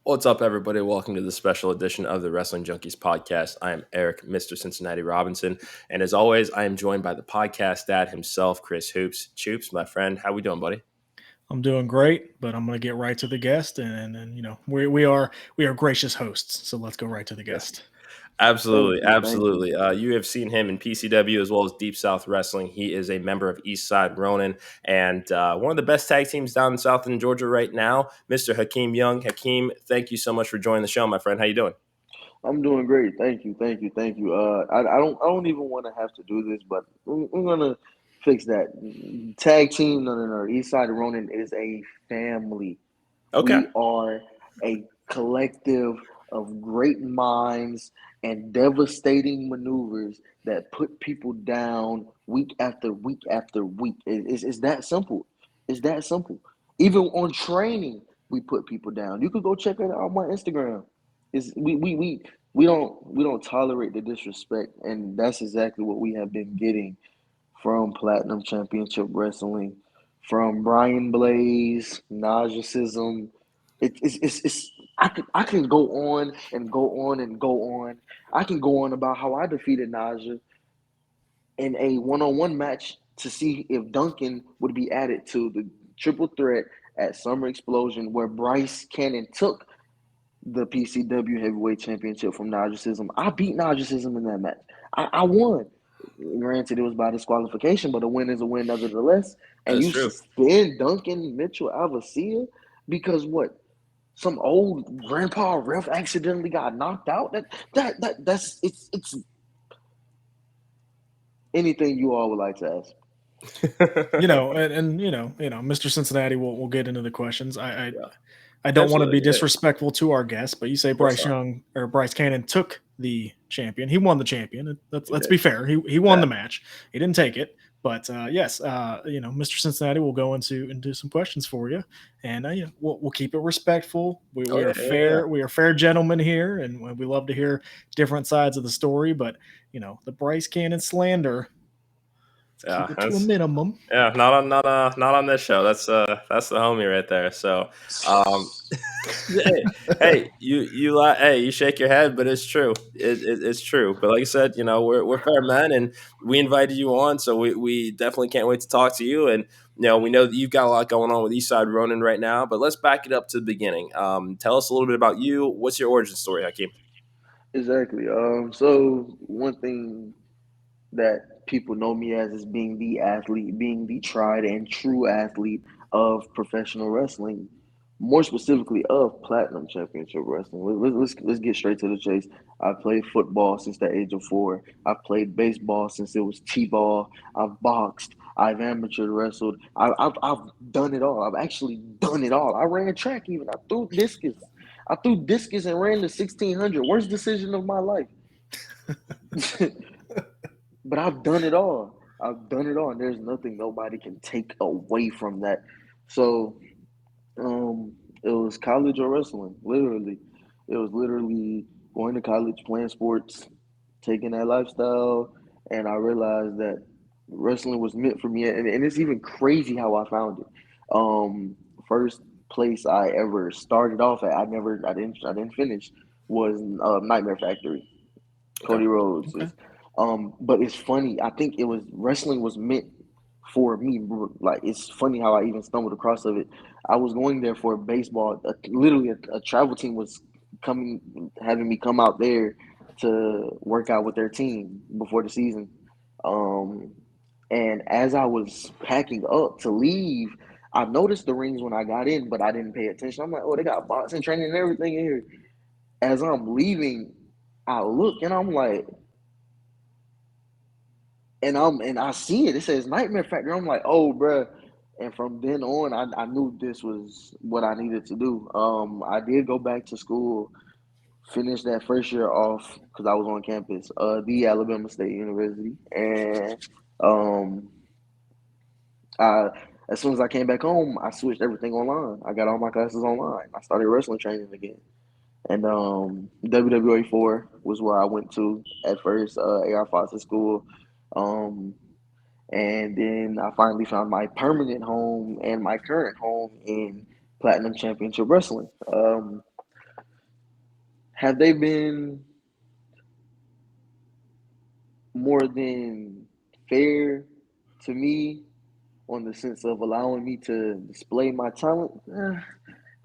What's up, everybody? Welcome to the special edition of the Wrestling Junkies podcast. I am Eric, Mr. Cincinnati Robinson, and as always, I am joined by the podcast dad himself, Chris Hoops. Choops, my friend, how we doing, buddy? I'm doing great, but I'm going to get right to the guest, and you know we are gracious hosts, so let's go right to the guest. Absolutely. You have seen him in PCW as well as Deep South Wrestling. He is a member of East Side Ronin and one of the best tag teams down south in Georgia right now, Mr. Hakeem Young. Hakeem, thank you so much for joining the show, my friend. How you doing? I'm doing great. Thank you. I don't even want to have to do this, but I'm gonna fix that. Tag team, no. East Side Ronin is a family. Okay. We are a collective of great minds and devastating maneuvers that put people down week after week after week. It's that simple. It's that simple. Even on training, we put people down. You could go check it out on my Instagram. We don't tolerate the disrespect, and that's exactly what we have been getting from Platinum Championship Wrestling, from Brian Blaze, Najasism. It's I can go on and go on and go on. I can go on about how I defeated Naja in a one-on-one match to see if Duncan would be added to the triple threat at Summer Explosion, where Bryce Cannon took the PCW Heavyweight Championship from Najasism. I beat Najasism in that match. I won. Granted, it was by disqualification, but a win is a win nevertheless. And That's you true. suspend Duncan Mitchell Alvacia because what? Some old grandpa ref accidentally got knocked out. That's anything you all would like to ask. And Mr. Cincinnati, we'll get into the questions. I don't want to be disrespectful to our guest, but you say Bryce Young or Bryce Cannon took the champion. He won the champion. Let's be fair. He won the match. He didn't take it. But yes, Mr. Cincinnati will go into some questions for you, and we'll keep it respectful. We are fair. We are fair gentlemen here, and we love to hear different sides of the story. But the Bryce Cannon slander, keep it to a minimum. Yeah, not on this show. That's the homie right there. So, hey, you shake your head, but it's true. It's true. But like I said, we're fair men, and we invited you on, so we definitely can't wait to talk to you. And we know that you've got a lot going on with East Side Ronin right now, but let's back it up to the beginning. Tell us a little bit about you. What's your origin story, Hakeem? Exactly. So one thing that people know me as is being the athlete, being the tried and true athlete of professional wrestling, more specifically of Platinum Championship Wrestling. Let's get straight to the chase. I played football since the age of 4. I've played baseball since it was T-ball. I've boxed. I've amateur wrestled. I've done it all. I've actually done it all. I ran track even. I threw discus. And ran the 1600. Worst decision of my life. But I've done it all. And there's nothing nobody can take away from that. So, it was college or wrestling. Literally, it was literally going to college, playing sports, taking that lifestyle, and I realized that wrestling was meant for me. And it's even crazy how I found it. First place I ever started off at, I didn't finish, was Nightmare Factory. Cody Rhodes. Okay. But it's funny. I think wrestling was meant for me. Like, it's funny how I even stumbled across of it. I was going there for baseball. Literally, a travel team was having me come out there to work out with their team before the season. And as I was packing up to leave, I noticed the rings when I got in, but I didn't pay attention. I'm like, oh, they got boxing training and everything in here. As I'm leaving, I look and I'm like, and I see it. It says Nightmare Factory. I'm like, oh, bruh. And from then on, I knew this was what I needed to do. I did go back to school, finished that first year off because I was on campus, the Alabama State University, and um, I as soon as I came back home, I switched everything online. I got all my classes online. I started wrestling training again. And WWA 4 was where I went to at first, AR Foster School. Um, and then I finally found my permanent home and my current home in Platinum Championship Wrestling. Have they been more than fair to me on the sense of allowing me to display my talent?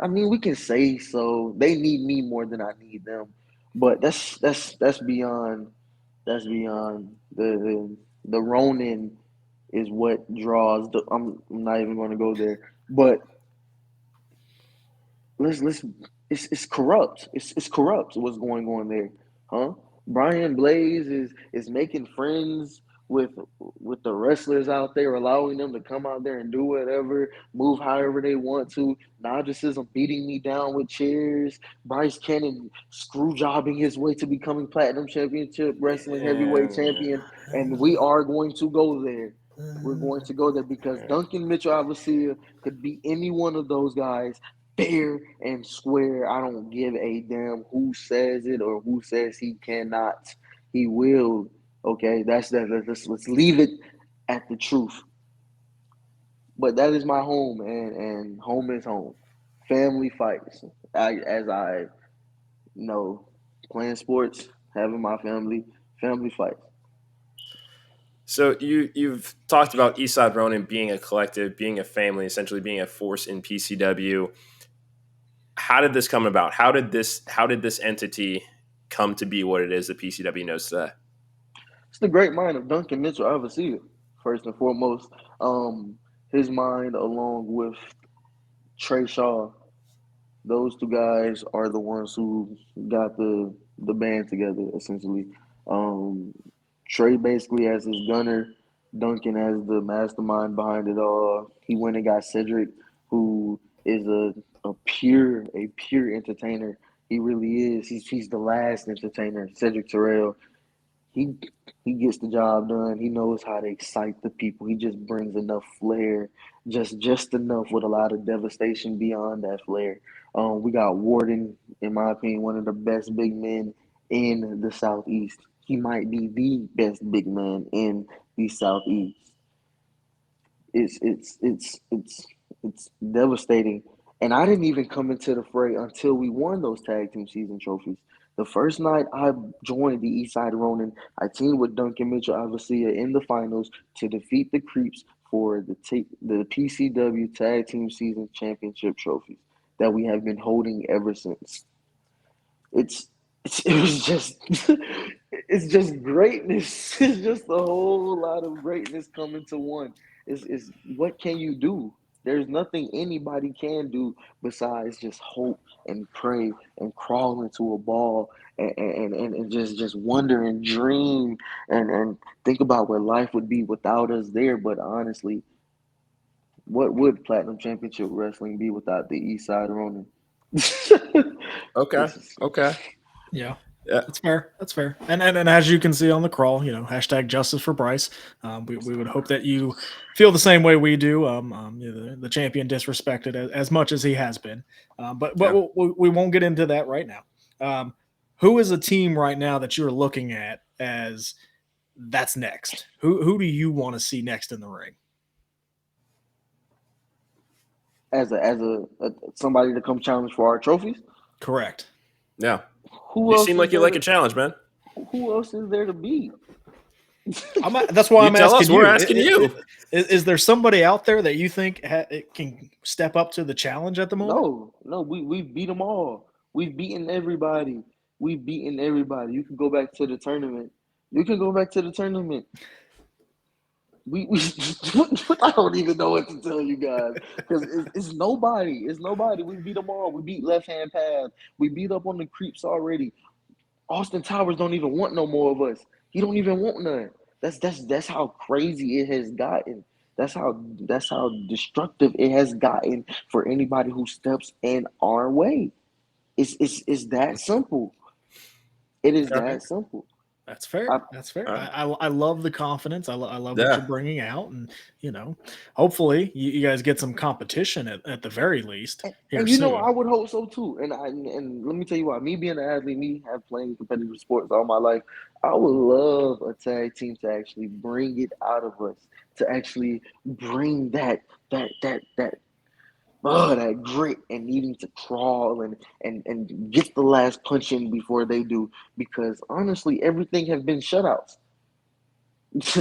I mean, we can say so. They need me more than I need them, but that's beyond the Ronin is what draws the. I'm not even going to go there, but let's it's corrupt. It's corrupt what's going on there, huh? Brian Blaze is making friends with the wrestlers out there, allowing them to come out there and do whatever, move however they want to. Narcissism beating me down with chairs. Bryce Cannon screw jobbing his way to becoming Platinum Championship Wrestling Heavyweight Champion, and we are going to go there. We're going to go there because Duncan Mitchell Avassia could be any one of those guys fair and square. I don't give a damn who says it or who says he cannot. He will. Okay, that's that. Let's leave it at the truth. But that is my home, and home is home. Family fights. As I know, playing sports, having my family fights. So you've talked about East Side Ronin being a collective, being a family, essentially being a force in PCW. How did this come about? How did this entity come to be what it is that PCW knows today? It's the great mind of Duncan Mitchell Avassia, first and foremost. His mind, along with Trey Shaw, those two guys are the ones who got the band together, essentially. Um, Trey basically as his gunner, Duncan as the mastermind behind it all. He went and got Cedric, who is a pure entertainer. He really is. He's the last entertainer, Cedric Terrell. He he gets the job done. He knows how to excite the people. He just brings enough flair, just enough with a lot of devastation beyond that flair. We got Warden, in my opinion, one of the best big men in the Southeast. He might be the best big man in the Southeast. It's devastating. And I didn't even come into the fray until we won those tag team season trophies. The first night I joined the East Side Ronin, I teamed with Duncan Mitchell Avassia in the finals to defeat the Creeps for the PCW Tag Team Season Championship trophies that we have been holding ever since. It's it was just it's just greatness. It's just a whole lot of greatness coming to one. Is what can you do? There's nothing anybody can do besides just hope and pray and crawl into a ball and just wonder and dream and think about what life would be without us there. But honestly, what would Platinum Championship Wrestling be without the East Side Ronin? Okay. Okay. Yeah. That's fair. That's fair. And as you can see on the crawl, hashtag justice for Bryce. We would hope that you feel the same way we do. The champion disrespected as much as he has been. But we won't get into that right now. Who is a team right now that you're looking at as that's next? Who do you want to see next in the ring? As a somebody to come challenge for our trophies? Correct. Yeah. You seem like you like a challenge, man. Who else is there to beat? That's why I'm asking you. We're asking you. Is there somebody out there that you think can step up to the challenge at the moment? No. We beat them all. We've beaten everybody. We've beaten everybody. You can go back to the tournament. We I don't even know what to tell you guys because it's nobody. It's nobody. We beat them all. We beat Left Hand Path. We beat up on the Creeps already. Austin Towers don't even want no more of us. He don't even want none. That's how crazy it has gotten. That's how destructive it has gotten for anybody who steps in our way. It's that simple. It is that simple. That's fair. That's fair. I love the confidence. I love what you're bringing out, and hopefully you guys get some competition at the very least. And I would hope so too. And let me tell you why. Me being an athlete, me have playing competitive sports all my life, I would love a tag team to actually bring it out of us, to actually bring that grit and needing to crawl and get the last punch in before they do. Because honestly, everything has been shutouts.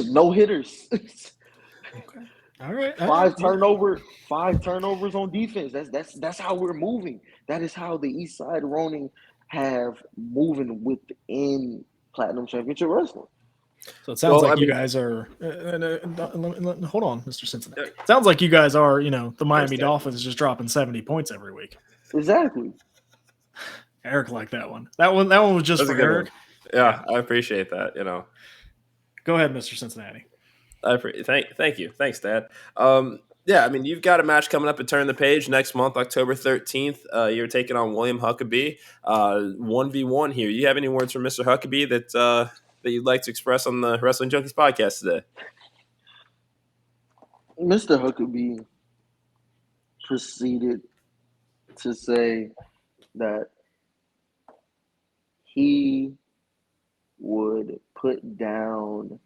No hitters. Okay. All right. Five turnovers on defense. That's how we're moving. That is how the East Side Ronin have moving within Platinum Championship Wrestling. So it sounds you guys are. Hold on, Mr. Cincinnati. It sounds like you guys are. The Miami Dolphins just dropping 70 points every week. Exactly. Eric liked that one. That one was just for Eric. One. Yeah, I appreciate that. Go ahead, Mr. Cincinnati. Thank you. Thanks, Dad. Yeah, I mean, you've got a match coming up at Turn the Page next month, October 13th. You're taking on William Huckabee, 1v1 here. You have any words for Mr. Huckabee that you'd like to express on the Wrestling Junkies podcast today? Mr. Huckabee proceeded to say that he would put down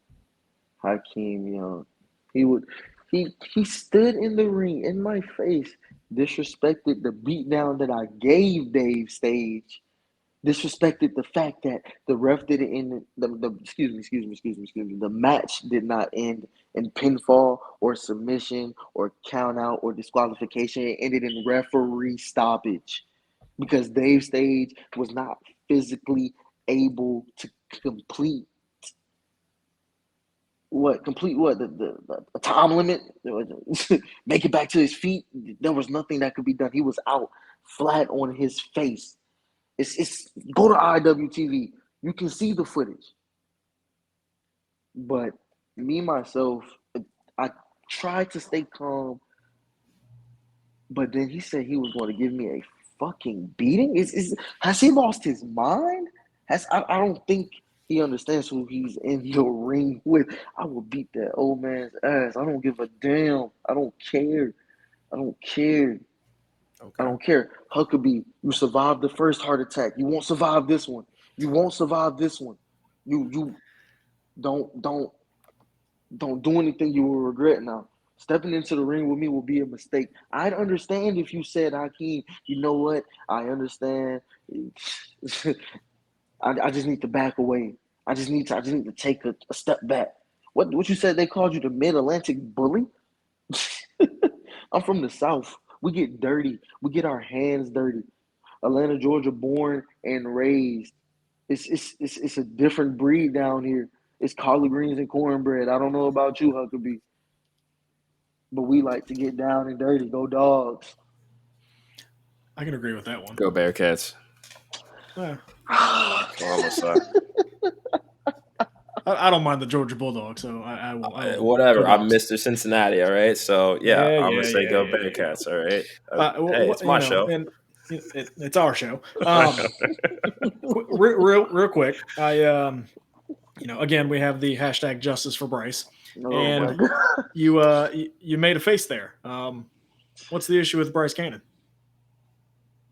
Hakeem Young. He stood in the ring in my face, disrespected the beatdown that I gave Dave Stage, disrespected the fact that the ref didn't end the match did not end in pinfall or submission or count out or disqualification. It ended in referee stoppage because Dave Stage was not physically able to complete the time limit, make it back to his feet. There was nothing that could be done. He was out flat on his face. It's go to IWTV. You can see the footage. But me myself, I tried to stay calm. But then he said he was going to give me a fucking beating. Has he lost his mind? I don't think he understands who he's in your ring with. I will beat that old man's ass. I don't give a damn. I don't care. Okay. I don't care. Huckabee, you survived the first heart attack. You won't survive this one. You don't do anything you will regret now. Stepping into the ring with me will be a mistake. I'd understand if you said, Hakeem, you know what? I understand. I just need to back away. I just need to take a step back. What you said they called you the Mid-Atlantic bully? I'm from the South. We get dirty. We get our hands dirty. Atlanta, Georgia, born and raised. It's a different breed down here. It's collard greens and cornbread. I don't know about you, Huckabee, but we like to get down and dirty. Go Dogs. I can agree with that one. Go Bearcats. I don't mind the Georgia Bulldogs, so I will. Whatever. I'm Mr. Cincinnati, all right? So, I'm going to say go Bearcats, all right? Hey, it's my show. And it's our show. Real quick, again, we have the hashtag Justice for Bryce. And you made a face there. What's the issue with Bryce Cannon?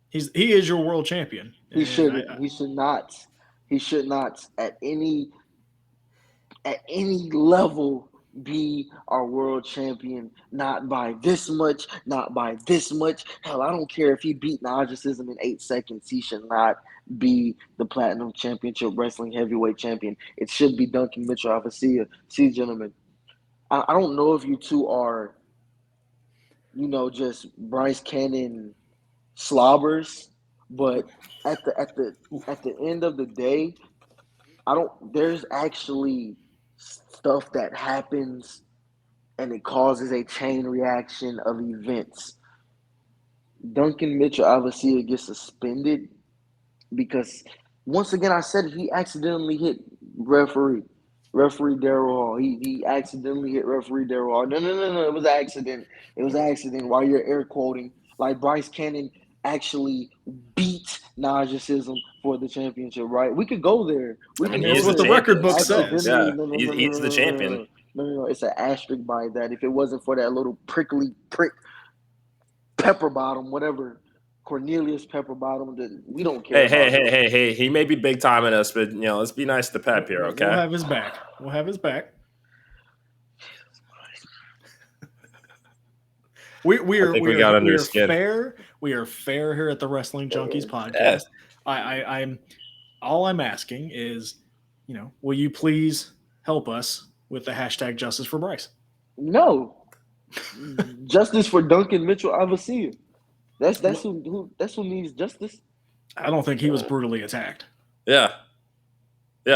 He is your world champion. He should not at any level be our world champion. Not by this much. Hell, I don't care if he beat Narcissism in 8 seconds. He should not be the Platinum Championship Wrestling Heavyweight Champion. It should be Duncan Mitchell Avasia. See, gentlemen, I don't know if you two are, just Bryce Cannon slobbers, but at the end of the day, there's actually stuff that happens and it causes a chain reaction of events. Duncan Mitchell Avasia gets suspended because, once again, I said he accidentally hit referee. Referee Daryl Hall. He accidentally hit referee Daryl Hall. No. It was an accident. It was an accident while you're air quoting. Like Bryce Cannon actually beat Najasism for the championship, right? We could go there. I mean, That's he's what the the record champion. book So, says. yeah, No. he's the champion. No. It's an asterisk by that. If it wasn't for that little prickly prick, pepper bottom, whatever, Cornelius Pepper Bottom, that we don't care about. Hey. He may be big time in us, but let's be nice to Pep here, okay? We'll have his back. We are fair. We are fair here at the Wrestling Junkies podcast. Yeah. All I'm asking is, will you please help us with the hashtag Justice for Bryce? No. Justice for Duncan Mitchell Avassia. That's who needs justice. I don't think he was brutally attacked. Yeah,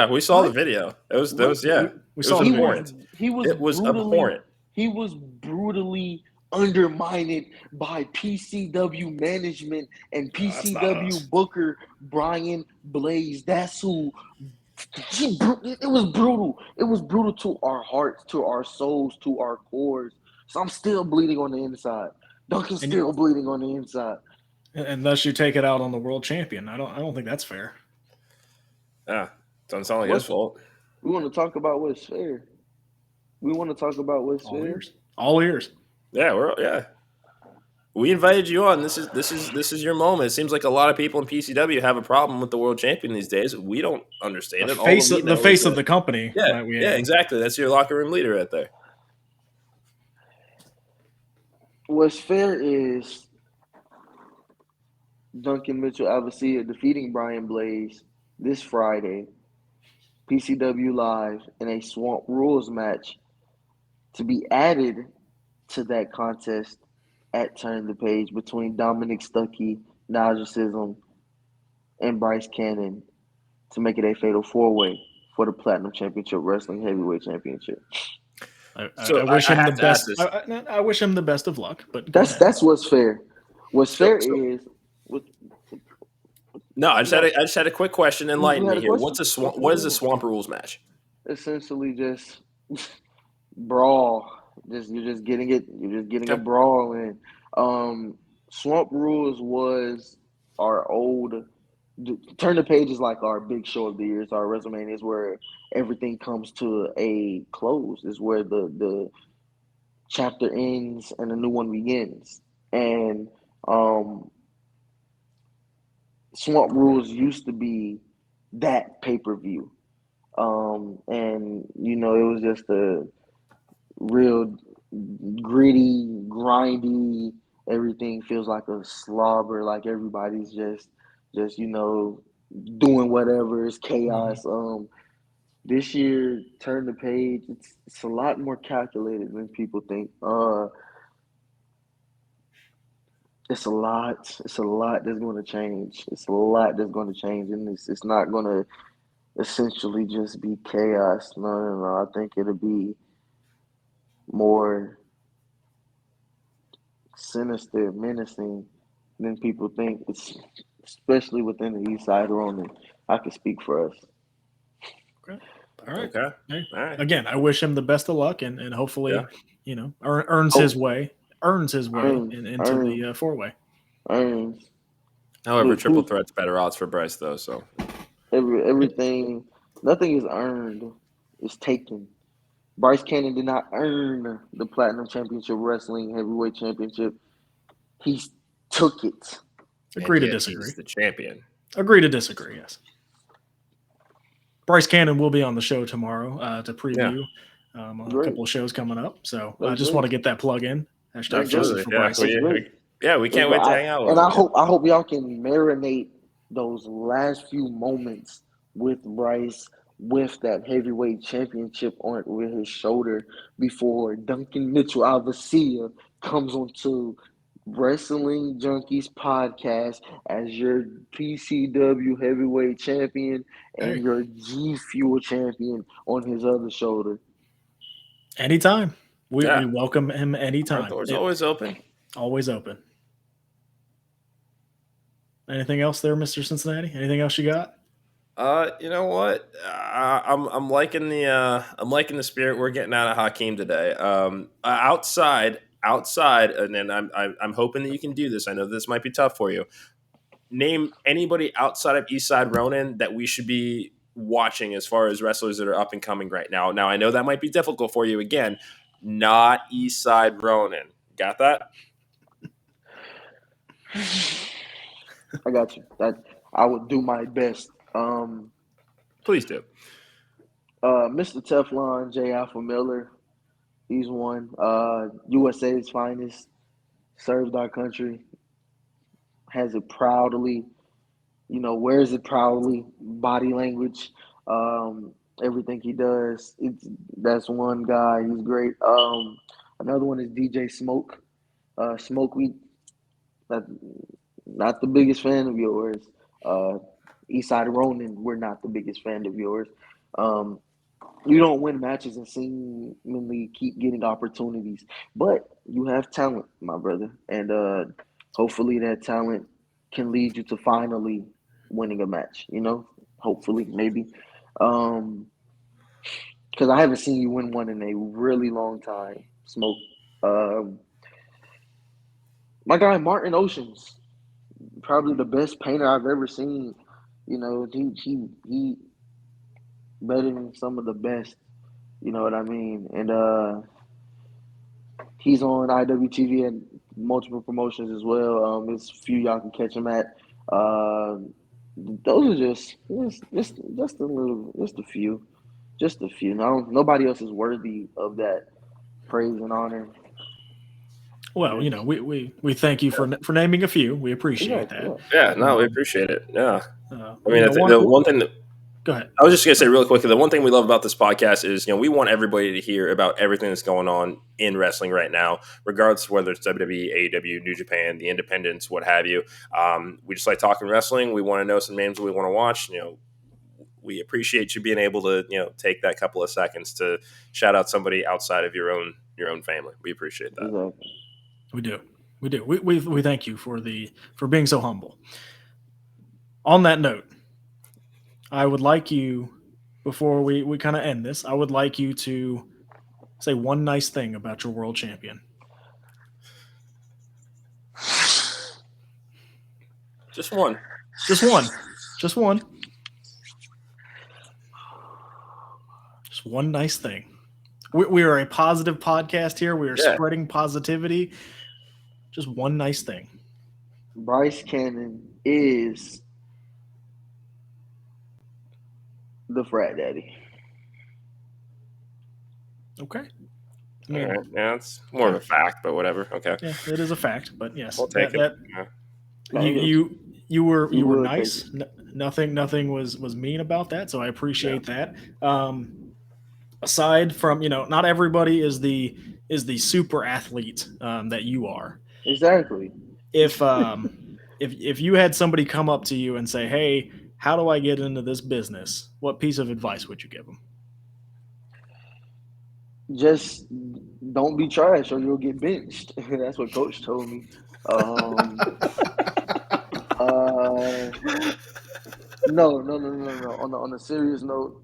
we saw the video. It was abhorrent. It was abhorrent. He was brutally undermined by PCW management and PCW booker Brian Blaze. That's who. It was brutal. It was brutal to our hearts, to our souls, to our cores. So I'm still bleeding on the inside. Duncan's still bleeding on the inside. And thus you take it out on the world champion. I don't think that's fair. Yeah. Doesn't sound like his fault. We want to talk about what's fair. All ears. Yeah, we invited you on. This is your moment. It seems like a lot of people in PCW have a problem with the world champion these days. We don't understand it. The face of the company. Yeah, exactly. That's your locker room leader right there. What's fair is Duncan Mitchell Avassia defeating Brian Blaze this Friday, PCW Live, in a Swamp Rules match to be added to that contest at Turn the Page between Dominic Stuckey, Najasism, and Bryce Cannon to make it a fatal four-way for the Platinum Championship Wrestling Heavyweight Championship. I wish him the best. I wish him the best of luck. But that's what's fair. What's fair is. No, I just had a quick question. Enlighten me here. What is a Swamp Rules match? Essentially, just brawl. You're just getting a brawl in. Swamp Rules was our old. Turn the Page is like our big show of the year. It's our WrestleMania, is where everything comes to a close. Is where the chapter ends and a new one begins. And Swamp Rules used to be that pay-per-view. And it was just a real gritty, grindy, everything feels like a slobber, like everybody's just doing whatever. It's chaos. This year, Turn the Page, it's a lot more calculated than people think. It's a lot that's going to change. And it's not going to essentially just be chaos. No. I think it'll be more sinister, menacing than people think. It's especially within the East Side Ronin. I can speak for us. Okay. All right. Okay. Hey. All right. Again, I wish him the best of luck and hopefully, earns his way into the four-way. However, triple threat's better odds for Bryce though. So everything, nothing is earned; it's taken. Bryce Cannon did not earn the Platinum Championship Wrestling Heavyweight Championship. He took it. Agree to disagree. He's the champion. Agree to disagree. Yes. Bryce Cannon will be on the show tomorrow to preview a couple of shows coming up. So I just want to get that plug in. Hashtag Justice for Bryce. We can't wait to hang out with him. And I hope y'all can marinate those last few moments with Bryce, with that heavyweight championship with his shoulder, before Duncan Mitchell Avassia comes onto Wrestling Junkies podcast as your PCW heavyweight champion and your G Fuel champion on his other shoulder. Anytime. We welcome him anytime. Our door's always open. Always open. Anything else there, Mr. Cincinnati? Anything else you got? You know what? I'm liking the spirit we're getting out of Hakeem today. Outside, and then I'm hoping that you can do this. I know this might be tough for you. Name anybody outside of East Side Ronin that we should be watching as far as wrestlers that are up and coming right now. Now I know that might be difficult for you. Again, not East Side Ronin. Got that? I got you. That I would do my best. Please do. Mr. Teflon, J. Alpha Miller, he's one. USA's finest, served our country, has it proudly, wears it proudly, body language, everything he does. That's one guy. He's great. Another one is DJ Smoke. Smoke, not, not the biggest fan of yours. Uh, East Side Ronin, we're not the biggest fan of yours. Um, you don't win matches and seemingly keep getting opportunities, but you have talent, my brother, and hopefully that talent can lead you to finally winning a match. Hopefully, maybe, because I haven't seen you win one in a really long time. Smoke, um, my guy Martin Oceans, probably the best painter I've ever seen. He better than some of the best. You know what I mean? And he's on IWTV and multiple promotions as well. There's a few y'all can catch him at. Uh, those are just a little, just a few. No, nobody else is worthy of that praise and honor. Well, we thank you for naming a few. We appreciate that. Yeah, no, we appreciate it. Yeah. I mean, the one thing that. Go ahead. I was just going to say real quickly, the one thing we love about this podcast is, we want everybody to hear about everything that's going on in wrestling right now, regardless of whether it's WWE, AEW, New Japan, the independents, what have you. We just like talking wrestling. We want to know some names that we want to watch. We appreciate you being able to, take that couple of seconds to shout out somebody outside of your own family. We appreciate that. Exactly. We do. We thank you for being so humble. On that note, I would like you, before we kind of end this, I would like you to say one nice thing about your world champion. Just one. Just one. Just one nice thing. We are a positive podcast here. We are spreading positivity. Just one nice thing. Bryce Cannon is the Frat Daddy. Okay. I mean, all right. Yeah, it's more of a fact, but whatever. Okay. Yeah, it is a fact, but yes, we'll take it. You were nice. Nothing was mean about that, so I appreciate that. Aside from not everybody is the super athlete that you are. Exactly. If you had somebody come up to you and say, "Hey, how do I get into this business?" What piece of advice would you give them? Just don't be trash or you'll get benched. That's what Coach told me. No. On a serious note,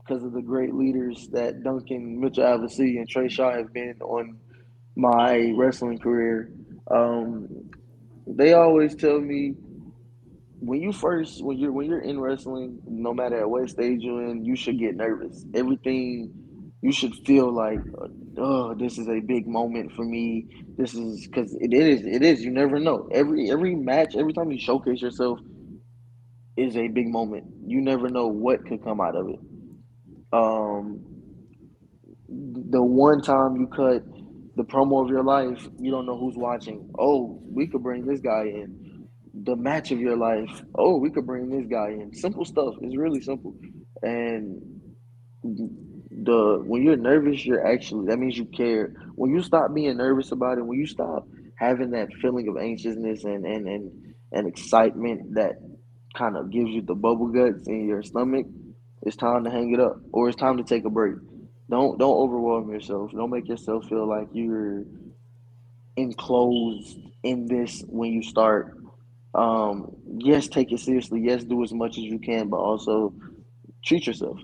because of the great leaders that Duncan, Mitchell Avasi, and Trey Shaw have been on my wrestling career, they always tell me when you're in wrestling, no matter at what stage you're in, you should get nervous. Everything you should feel like, oh, this is a big moment for me. This is because it is. You never know. Every match, every time you showcase yourself, is a big moment. You never know what could come out of it. The one time you cut the promo of your life, you don't know who's watching. Oh, we could bring this guy in. The match of your life. Oh, we could bring this guy in. Simple stuff. It's really simple. And when you're nervous, that means you care. When you stop being nervous about it, when you stop having that feeling of anxiousness and excitement that kind of gives you the bubble guts in your stomach, it's time to hang it up, or it's time to take a break. Don't overwhelm yourself. Don't make yourself feel like you're enclosed in this when you start Yes, take it seriously. Yes, do as much as you can, but also treat yourself.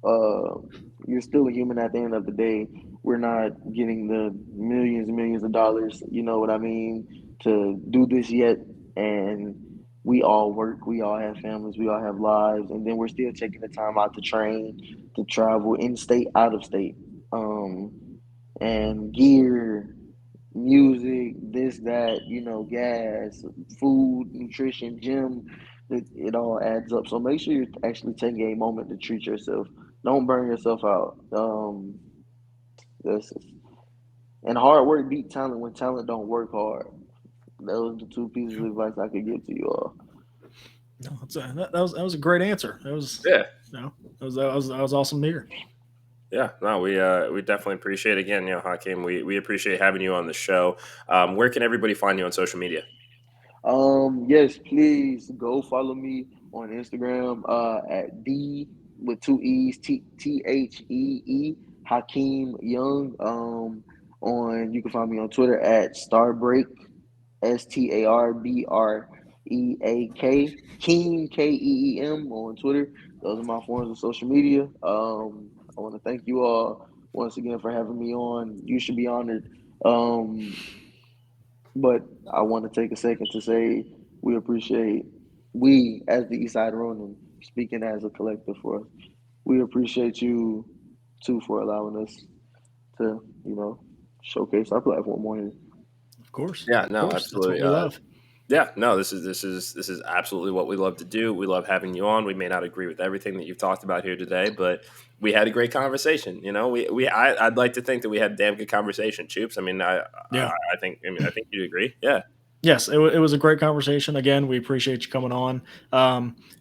Uh, you're still a human at the end of the day. We're not getting the millions and millions of dollars, you know what I mean, to do this yet. And we all work, we all have families, we all have lives, and then we're still taking the time out to train, to travel in state, out of state, um, and gear, music, this, that, gas, food, nutrition, gym, it all adds up. So make sure you're actually taking a moment to treat yourself. Don't burn yourself out. This is, and hard work beat talent when talent don't work hard. Those are the two pieces of advice I could give to you all. No, that was a great answer. That was Yeah. that was awesome to hear. Yeah, no, we definitely appreciate it. Again, Hakeem, we appreciate having you on the show. Where can everybody find you on social media? Yes, please go follow me on Instagram at D with two E's THEE Hakeem Young. On you can find me on Twitter at Starbreak STARBREAK Keem KEEM on Twitter. Those are my forms of social media. I want to thank you all once again for having me on. You should be honored. Um, but I want to take a second to say we appreciate we as the East Side Ronin, speaking as a collective for us. We appreciate you too for allowing us to, showcase our platform on here. Of course. Yeah, Of no, course. That's what absolutely. we love. Yeah, no, this is absolutely what we love to do. We love having you on. We may not agree with everything that you've talked about here today, but we had a great conversation. I'd like to think that we had a damn good conversation, Choops. I mean, Yeah. I think you'd agree. Yeah. Yes, it was a great conversation. Again, we appreciate you coming on.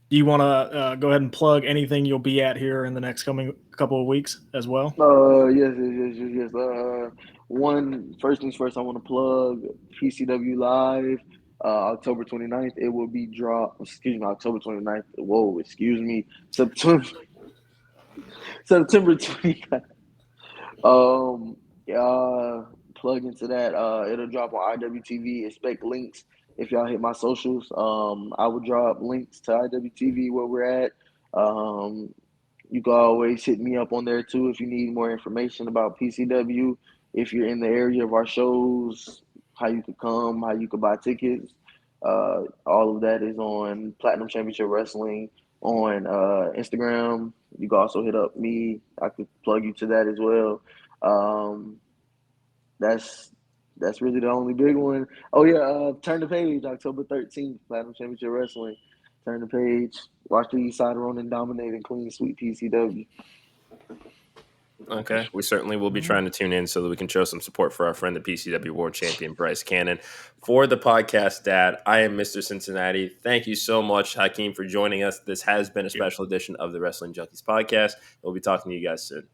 Do you want to go ahead and plug anything you'll be at here in the next coming couple of weeks as well? Yes. One first things first, I want to plug PCW Live, October 29th. It will be dropped. Excuse me, October 29th. Whoa, excuse me, September 29th. Um, plug into that. It'll drop on IWTV. Expect links if y'all hit my socials. I will drop links to IWTV where we're at. Um, you can always hit me up on there too if you need more information about PCW. If you're in the area of our shows, how you could come, how you could buy tickets. All of that is on Platinum Championship Wrestling on Instagram. You can also hit up me. I could plug you to that as well. Um, that's that's really the only big one. Oh yeah, Turn the Page, October 13th, Platinum Championship Wrestling. Turn the Page. Watch the East Side Ronin dominate and clean sweep PCW. Okay, we certainly will be trying to tune in so that we can show some support for our friend, the PCW World Champion, Bryce Cannon. For the podcast, Dad, I am Mr. Cincinnati. Thank you so much, Hakeem, for joining us. This has been a special edition of the Wrestling Junkies podcast. We'll be talking to you guys soon.